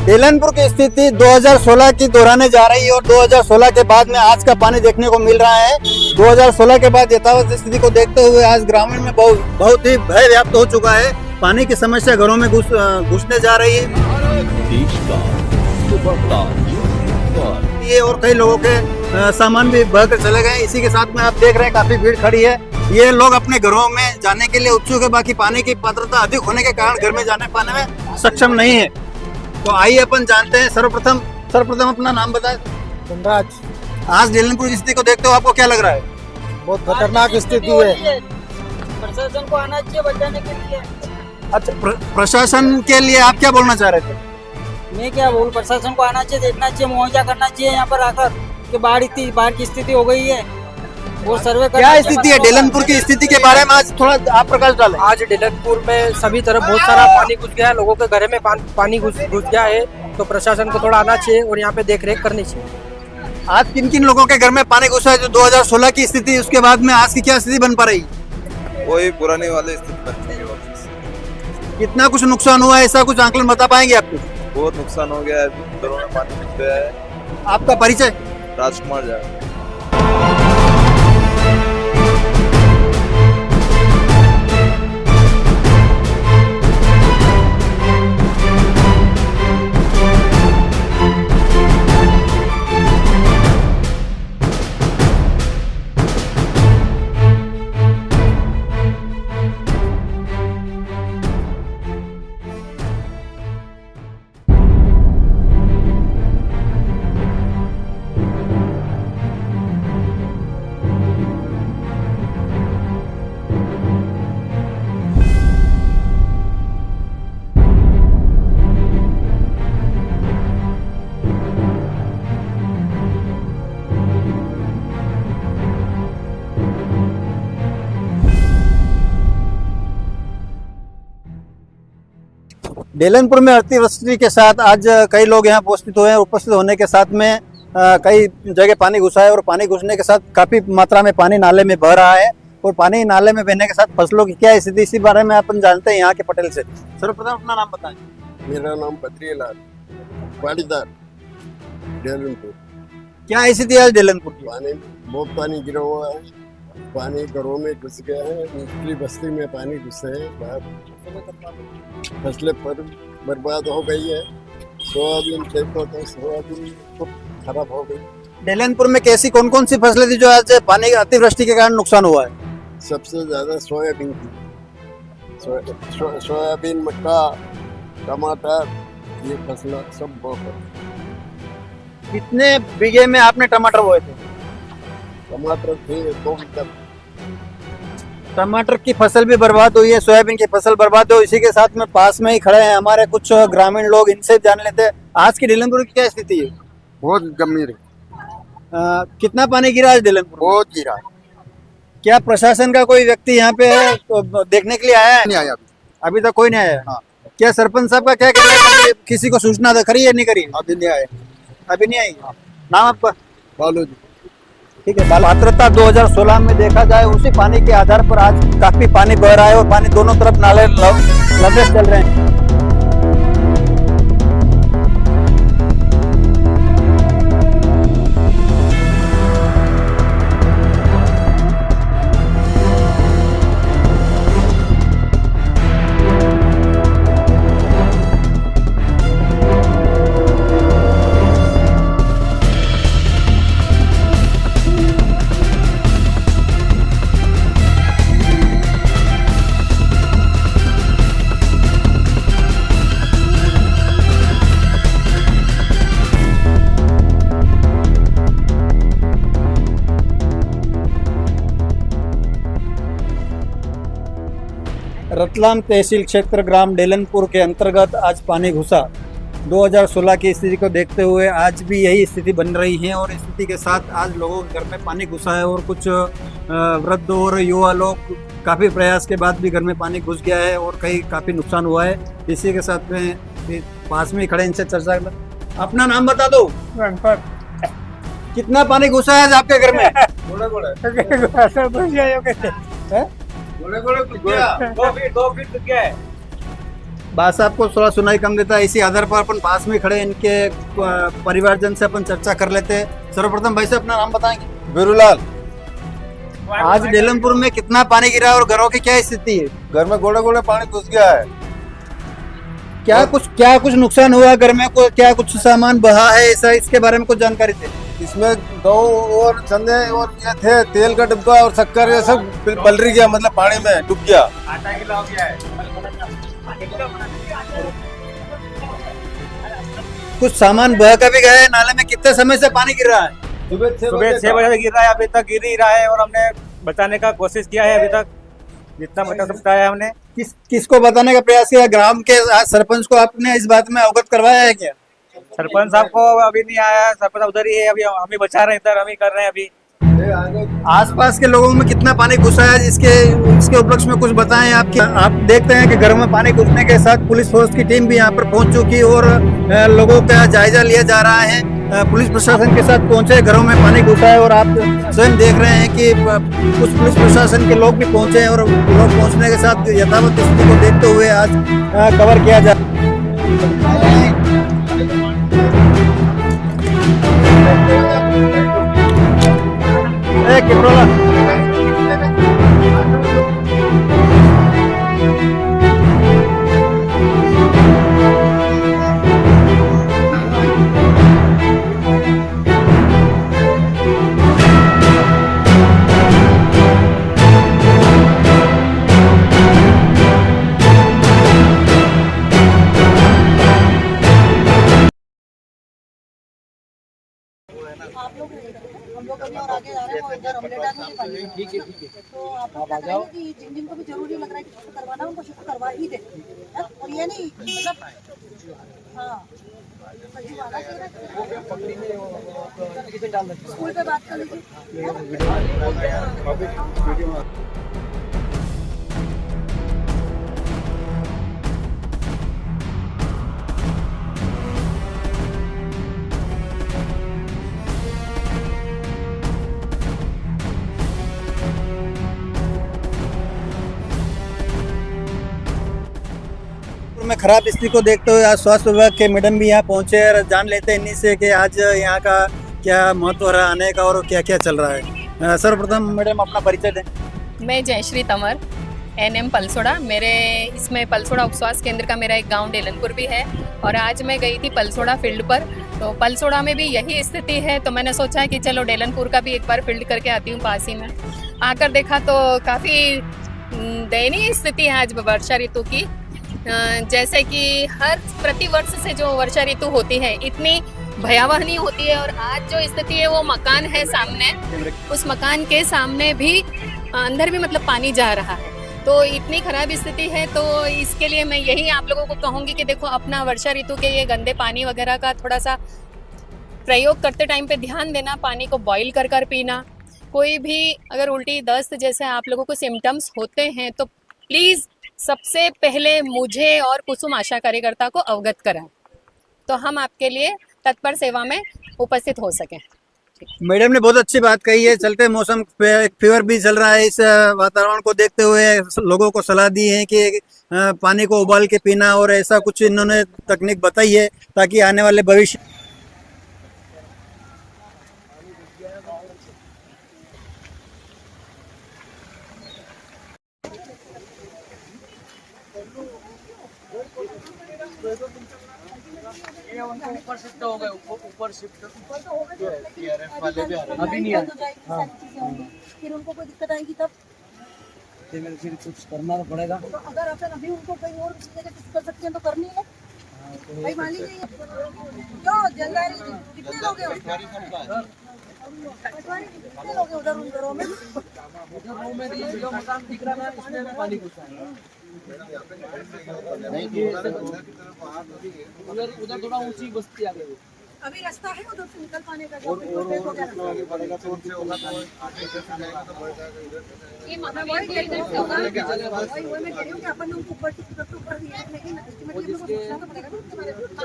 डेलनपुर की स्थिति 2016 की दोहराने जा रही है और 2016 के बाद में आज का पानी देखने को मिल रहा है। 2016 के बाद यथावत स्थिति को देखते हुए आज ग्रामीण में बहुत ही भय व्याप्त हो चुका है। पानी की समस्या घरों में घुसने जा रही है। ये और कई लोगों के सामान भी बहकर चले गए। इसी के साथ में आप देख रहे हैं काफी भीड़ खड़ी है। ये लोग अपने घरों में जाने के लिए उत्सुक है, बाकी पानी की पात्रता अधिक होने के कारण घर में जाने पाने में सक्षम नहीं है। तो आइए अपन जानते हैं। सर्वप्रथम अपना नाम बताएं। धनराज। आज डेलनपुर की स्थिति को देखते हो आपको क्या लग रहा है? बहुत खतरनाक स्थिति है। प्रशासन को आना चाहिए बचाने के लिए। अच्छा, प्रशासन के लिए आप क्या बोलना चाह रहे थे? मैं क्या बोल, प्रशासन को आना चाहिए, देखना चाहिए, मुआवजा करना चाहिए यहाँ पर आकर कि बाढ़ की स्थिति हो गई है। वो सर्वे क्या स्थिति है डेलनपुर की स्थिति के बारे में आज थोड़ा आप प्रकाश डालें। आज डेलनपुर में सभी तरफ बहुत सारा पानी घुस गया है, लोगों के घर में पानी घुस गया है, तो प्रशासन को थोड़ा आना चाहिए और यहाँ पे देख रेख करनी चाहिए। आज किन किन लोगों के घर में पानी घुसा है? जो 2016 की स्थिति, उसके बाद में आज की क्या स्थिति बन पा रही? वही पुरानी वाली स्थिति बन रही है वापस। कितना कुछ नुकसान हुआ है, ऐसा कुछ आंकलन बता पाएंगे आपको? बहुत नुकसान हो गया है, घरों में पानी घुस गया है। आपका परिचय? राजकुमार झा। डेलनपुर में अतिवृष्टि के साथ आज कई लोग यहाँ उपस्थित हुए हैं। उपस्थित होने के साथ में कई जगह पानी घुसा है और पानी घुसने के साथ काफी मात्रा में पानी नाले में बह रहा है और पानी नाले में बहने के साथ फसलों की क्या स्थिति, इसी बारे में अपन जानते हैं यहाँ के पटेल से। सर्वप्रथम अपना नाम बताएं। मेरा नाम बद्रीलाल, पाटीदार, डेलनपुर। क्या स्थिति है डेलनपुर की? बहुत पानी गिरा हुआ है, पानी घरों में घुस गया है, निचली बस्ती में पानी घुसे है, फसलें पर बर्बाद हो गई है। सोयाबीन देखो तो सोयाबीन खूब खराब हो गई। डेलनपुर में कैसी कौन कौन सी फसलें थी जो आज पानी अतिवृष्टि के कारण नुकसान हुआ है? सबसे ज्यादा सोयाबीन थी। सोयाबीन, मक्का, टमाटर, ये फसलें सब बहुत। कितने बीघे में आपने टमाटर बोए थे? टमाटर थे 2 बीघा। टमाटर की फसल भी बर्बाद हुई है, सोयाबीन की फसल बर्बाद हुई। इसी के साथ में पास में ही खड़े हैं हमारे कुछ ग्रामीण लोग, इनसे जान लेते हैं आज की डेलनपुर की क्या स्थिति है। बहुत गंभीर है। कितना पानी गिरा आज डेलनपुर? बहुत गिरा। क्या प्रशासन का कोई व्यक्ति यहाँ पे तो देखने के लिए आया है? नहीं आया अभी तक कोई नहीं आया। हाँ। क्या सरपंच साहब का क्या कहना है? किसी को सूचना करी है नहीं करी? अभी नहीं आया। अभी नहीं आई। नाम आपका? बालू जी। ठीक है। पात्रता 2016 में देखा जाए उसी पानी के आधार पर आज काफी पानी बह रहा है और पानी दोनों तरफ नाले लंबे चल रहे हैं। रतलाम तहसील क्षेत्र ग्राम डेलनपुर के अंतर्गत आज पानी घुसा। 2016 की स्थिति को देखते हुए आज भी यही स्थिति बन रही है और स्थिति के साथ आज लोगों के घर में पानी घुसा है और कुछ वृद्ध और युवा लोग काफ़ी प्रयास के बाद भी घर में पानी घुस गया है और कहीं काफ़ी नुकसान हुआ है। इसी के साथ में पास में ही खड़े इनसे चर्चा कर। अपना नाम बता दो। कितना पानी घुसा है आज आपके घर में? बात साहब को थोड़ा सुनाई कम देता है, इसी आधार पर अपन पास में खड़े इनके परिवारजन से अपन चर्चा कर लेते हैं। सर्वप्रथम भाई से अपना नाम बताएंगे। बिरूलाल। आज डेलनपुर में कितना पानी गिरा है और घरों की क्या स्थिति है? घर में गोड़े गोड़े पानी घुस गया है। क्या कुछ नुकसान हुआ घर में? क्या कुछ सामान बहा है ऐसा, इसके बारे में कुछ जानकारी दे। इसमें गऊ और चंदे और ये थे, तेल का डिब्बा और शक्कर, ये सब पलरी गया, मतलब पानी में डूब गया। आटा गिला हो गया है। कुछ सामान बह का भी गया है। नाले में कितने समय से पानी गिर रहा है? सुबह सुबह 6 बजे से गिर रहा है, अभी तक गिर ही रहा है और हमने बचाने का कोशिश किया है। अभी तक जितना बचा सकता है हमने। किसको बताने का प्रयास किया? ग्राम के सरपंच को आपने इस बात में अवगत करवाया है क्या? सरपंच साहब को अभी नहीं आया है, सरपंच उधर ही है, अभी हम ही बचा रहे हैं, इधर हम ही कर रहे हैं अभी। आसपास के लोगों में कितना पानी घुसा है, इसके उपलक्ष्य में कुछ बताएं। आप देखते हैं कि घरों में पानी घुसने के साथ पुलिस फोर्स की टीम भी यहाँ पर पहुंच चुकी है और लोगों का जायजा लिया जा रहा है। पुलिस प्रशासन के साथ पहुंचे, घरों में पानी घुसा है और आप स्वयं देख रहे हैं कि कुछ पुलिस प्रशासन के लोग भी पहुंचे हैं और लोग पहुंचने के साथ यथावत स्थिति को देखते हुए आज कवर किया जा आप लोग हम लोग अभी और आगे जा रहे हैं और इधर अमलेटा में पानी ठीक है तो आप लोग बताएंगे कि जिन जिनको भी जरूरी लग रहा है कि शिफ्ट करवाना उनको शिफ्ट करवा ही दे और ये नहीं मतलब हाँ स्कूल पे बात कर लीजिए। में खराब स्थिति को देखते हुए आज स्वास्थ्य विभाग के मैडम भी यहाँ पहुंचे और जान लेते हैं इन्हीं से कि आज यहाँ का क्या महत्व रहा आने का और क्या क्या चल रहा है। सर्वप्रथम मैडम अपना परिचय दें। मैं जयश्री तंवर, एनएम पलसोड़ा। मेरे इसमें पलसोड़ा उपस्वास्थ्य केंद्र का मेरा एक गांव डेलनपुर भी है और आज मैं गई थी पलसोड़ा फील्ड पर, तो पलसोड़ा में भी यही स्थिति है, तो मैंने सोचा कि चलो डेलनपुर का भी एक बार फील्ड करके आती हूँ पास ही में। आकर देखा तो काफ़ी दयनीय स्थिति है आज वर्षा ऋतु की। जैसे कि हर प्रतिवर्ष से जो वर्षा ऋतु होती है इतनी भयावह नहीं होती है और आज जो स्थिति है वो मकान है सामने, उस मकान के सामने भी अंदर भी मतलब पानी जा रहा है, तो इतनी खराब स्थिति है। तो इसके लिए मैं यही आप लोगों को कहूँगी कि देखो अपना वर्षा ऋतु के ये गंदे पानी वगैरह का थोड़ा सा प्रयोग करते टाइम पे ध्यान देना, पानी को बॉईल कर कर पीना। कोई भी अगर उल्टी दस्त जैसे आप लोगों को सिम्टम्स होते हैं तो प्लीज़ सबसे पहले मुझे और कुसुम आशा कार्यकर्ता को अवगत कराएं, तो हम आपके लिए तत्पर सेवा में उपस्थित हो सकें। मैडम ने बहुत अच्छी बात कही है। चलते मौसम फीवर भी चल रहा है, इस वातावरण को देखते हुए लोगों को सलाह दी है कि पानी को उबाल के पीना और ऐसा कुछ इन्होंने तकनीक बताई है ताकि आने वाले भविष्य ऊपर शिफ्ट हो गए, ऊपर शिफ्ट अभी नहीं आया। फिर उनको कोई दिक्कत आएगी तब फिर कुछ करना तो पड़ेगा। तो अगर अपन अभी उनको कहीं और जगह कर सकते हैं तो करनी है भाई। मान लीजिए क्यों जलदारी कितने लोग हैं, कितने लोग हैं उधर उन घरों में? जो मकान दिख रहा है इसमें पानी घुसा है, उधर थोड़ा ऊंची बस्ती आ गई। अभी रास्ता है उधर से निकल पाने का?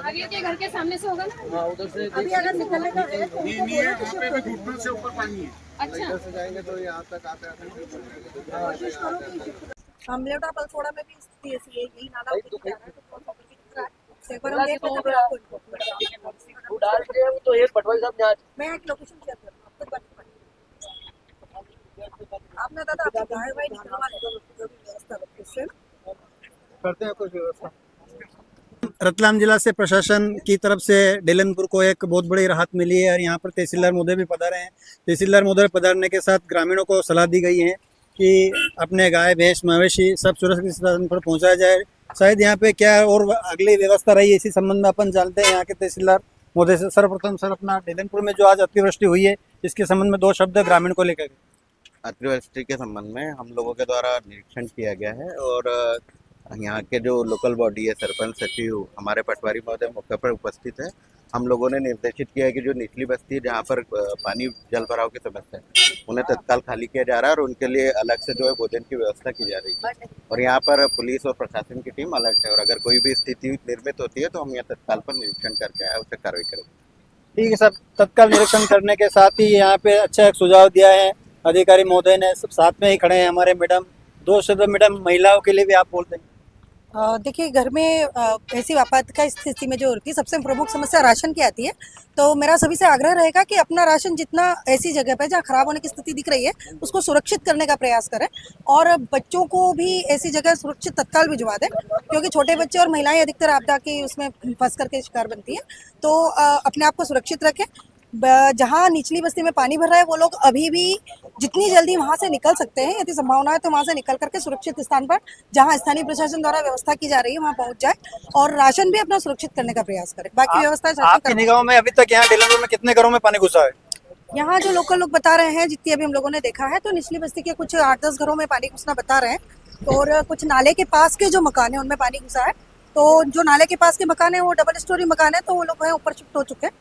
आगे के घर के सामने से होगा ना, उधर से अभी अगर निकलने का है तो घुटनों से ऊपर पानी है। अच्छा से जाएंगे तो यहाँ तक आते कोशिश करो कि अमलेटा पलसोड़ा में भी स्थिति ऐसी है, यही नाला ऊपर जा रहा है, तो बहुत प्रॉब्लम दिख रहा है। तो एक बार हम देख लेते हैं, फिर आपको इन्फॉर्म करेंगे। मैं एक लोकेशन शेयर कर दूँ, आपको बात आपने दादा आपकी गाय वाय निकलवा ले, जो भी व्यवस्था रखी इससे करते हैं कुछ व्यवस्था। रतलाम जिला से प्रशासन की तरफ से डेलनपुर को एक बहुत बड़ी राहत मिली है और यहाँ पर तहसीलदार महोदय भी पधारे हैं। तहसीलदार महोदय पधारने के साथ ग्रामीणों को सलाह दी गई है कि अपने गाय भैंस मवेशी सब सुरक्षित स्थान पर पहुँचाया जाए। शायद यहाँ पे क्या और अगली व्यवस्था रही है, इसी संबंध में अपन जानते हैं यहाँ के तहसीलदार महोदय से। सर्वप्रथम सर, अपना डेलनपुर में जो आज अतिवृष्टि हुई है इसके संबंध में 2 शब्द ग्रामीण को लेकर। अतिवृष्टि के संबंध में हम लोगों के द्वारा निरीक्षण किया गया है और यहाँ के जो लोकल बॉडी है, सरपंच, सचिव, हमारे पटवारी महोदय मौके पर उपस्थित है। हम लोगों ने निर्देशित किया है कि जो निचली बस्ती है जहाँ पर पानी जल भराव की समस्या है, उन्हें तत्काल खाली किया जा रहा है और उनके लिए अलग से जो है भोजन की व्यवस्था की जा रही है। और यहाँ पर पुलिस और प्रशासन की टीम अलर्ट है और अगर कोई भी स्थिति निर्मित होती है तो हम यहाँ तत्काल पर निरीक्षण करके आवश्यक कार्रवाई करेंगे। ठीक है सर, तत्काल निरीक्षण करने के साथ ही यहाँ पे अच्छा एक सुझाव दिया है अधिकारी महोदय ने। सब साथ में ही खड़े हैं हमारे मैडम। 2 शब्द मैडम महिलाओं के लिए भी आप बोलते हैं। देखिए, घर में ऐसी आपातकाल स्थिति में जो होती है, सबसे प्रमुख समस्या राशन की आती है। तो मेरा सभी से आग्रह रहेगा कि अपना राशन जितना ऐसी जगह पे जहाँ खराब होने की स्थिति दिख रही है उसको सुरक्षित करने का प्रयास करें और बच्चों को भी ऐसी जगह सुरक्षित तत्काल भिजवा दें, क्योंकि छोटे बच्चे और महिलाएं अधिकतर आपदा की उसमें फंस करके शिकार बनती हैं। तो अपने आप को सुरक्षित रखें। जहाँ निचली बस्ती में पानी भर रहा है वो लोग अभी भी जितनी जल्दी वहाँ से निकल सकते हैं, यदि संभावना है तो वहाँ से निकल करके सुरक्षित स्थान पर जहाँ स्थानीय प्रशासन द्वारा व्यवस्था की जा रही है वहाँ पहुँच जाए और राशन भी अपना सुरक्षित करने का प्रयास करें। बाकी व्यवस्था आपकी निगाहों में अभी तक यहाँ डेलनपुर में कितने घरों में पानी घुसा है? यहाँ जो लोकल लोग बता रहे हैं, जितनी अभी हम लोगों ने देखा है, तो निचली बस्ती के कुछ 8-10 घरों में पानी घुसना बता रहे हैं और कुछ नाले के पास के जो मकान है उनमें पानी घुसा है। तो जो नाले के पास के मकान है वो डबल स्टोरी मकान है, तो वो लोग हैं ऊपर शिफ्ट हो चुके हैं।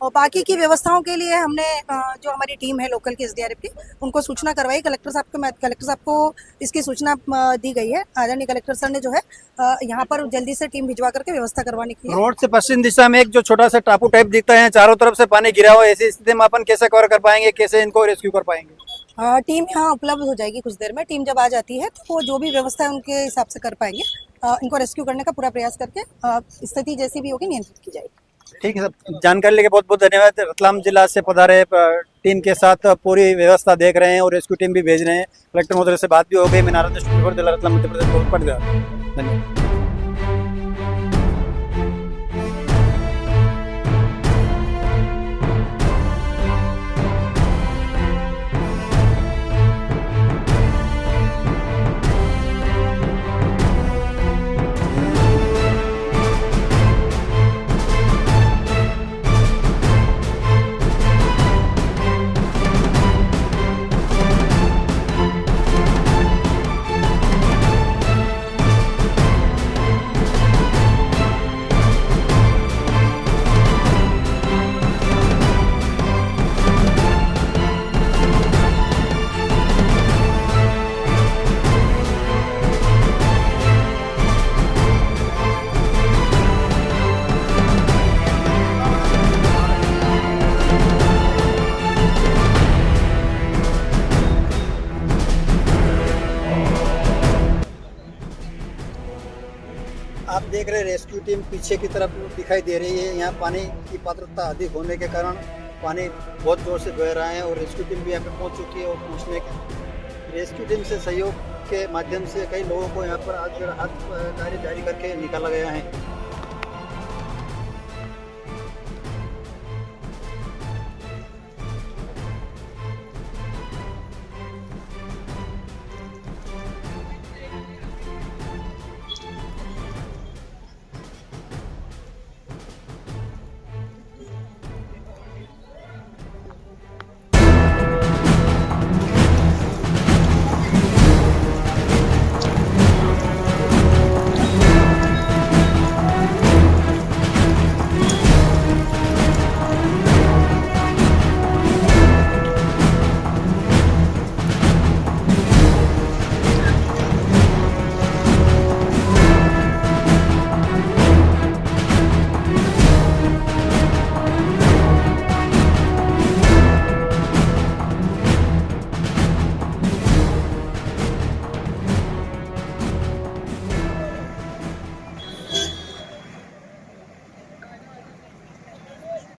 और बाकी की व्यवस्थाओं के लिए हमने जो हमारी टीम है लोकल की SDRF की, उनको सूचना करवाई। कलेक्टर साहब को इसकी सूचना दी गई है। आदरणीय कलेक्टर सर ने जो है यहाँ पर जल्दी से टीम भिजवा करके व्यवस्था करवाने की। रोड से पश्चिम दिशा में एक जो छोटा सा टापू टाइप दिखता है, चारों तरफ से पानी गिरा हुआ है, ऐसी स्थिति में अपन कैसे कवर कर पाएंगे, कैसे इनको रेस्क्यू कर पाएंगे? टीम यहाँ उपलब्ध हो जाएगी कुछ देर में। टीम जब आ जाती है तो वो जो भी व्यवस्था है उनके हिसाब से कर पाएंगे। इनको रेस्क्यू करने का पूरा प्रयास करके स्थिति जैसी भी होगी नियंत्रित की जाएगी। ठीक है सर, जानकारी लेके बहुत बहुत धन्यवाद। रतलाम जिला से पधारे टीम के साथ पूरी व्यवस्था देख रहे हैं और रेस्क्यू टीम भी भेज रहे हैं। कलेक्टर महोदय से बात भी हो गई। मैं नारायण दृष्टि जिला रतलाम मध्य प्रदेश बहुत धन्यवाद। आप देख रहे रेस्क्यू टीम पीछे की तरफ दिखाई दे रही है। यहाँ पानी की पात्रता अधिक होने के कारण पानी बहुत जोर से बह रहा है और रेस्क्यू टीम भी यहाँ पे पहुँच चुकी है और पहुँचने के रेस्क्यू टीम से सहयोग के माध्यम से कई लोगों को यहाँ पर आज राहत कार्य जारी करके निकाला गया है।